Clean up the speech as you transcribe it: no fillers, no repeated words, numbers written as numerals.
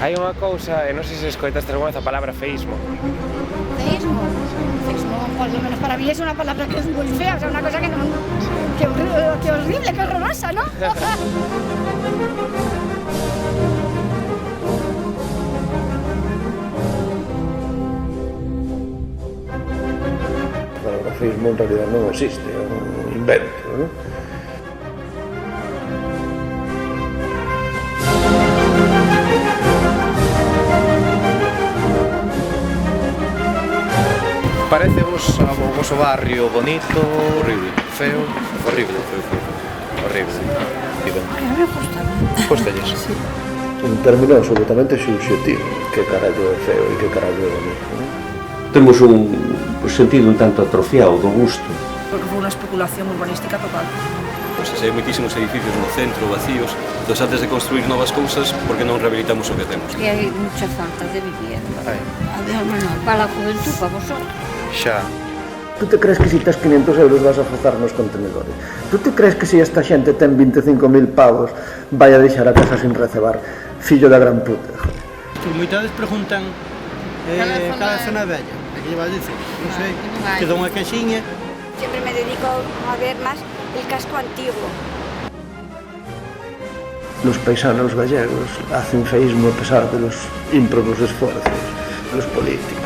Hai unha cousa, non sei se escoitaste algunha vez a palabra feísmo. ¿Feísmo? Feísmo, por lo menos para mí es una palabra que es muy fea, o sea, una cosa que no... Qué horrible, qué horrorosa, ¿no? A palabra feísmo en realidad non existe, é un invento, non? Parecevos o voso barrio bonito, horrible, feo, horrible, horrible. E ben, A mí me gusta. costalles. Sí. Un término absolutamente subxetivo, que carallo é feo e que carallo é bonito, non? Temos un sentido un tanto atrofiado do gusto. Porque foi unha especulación urbanística total. Pois hai moitísimos edificios no centro vacíos, entón antes de construir novas cousas, porque non rehabilitamos o que temos? Que hai mucha falta de vivienda. Ai, Al menos para a juventud, para vosotros. xa. Tú te crees que si tes 500 euros vas a fazar nos contenedores? Tú te crees que si esta xente ten 25.000 pavos vai a deixar a casa sin recebar? Fillo da gran puta, joder. Moitas veces preguntan cada zona bella, que lle vas dicir, non sei, que dá unha caxiña. Siempre me dedico a ver más el casco antiguo. Los paisanos gallegos hacen feísmo a pesar de los ímprobos esfuerzos de los políticos.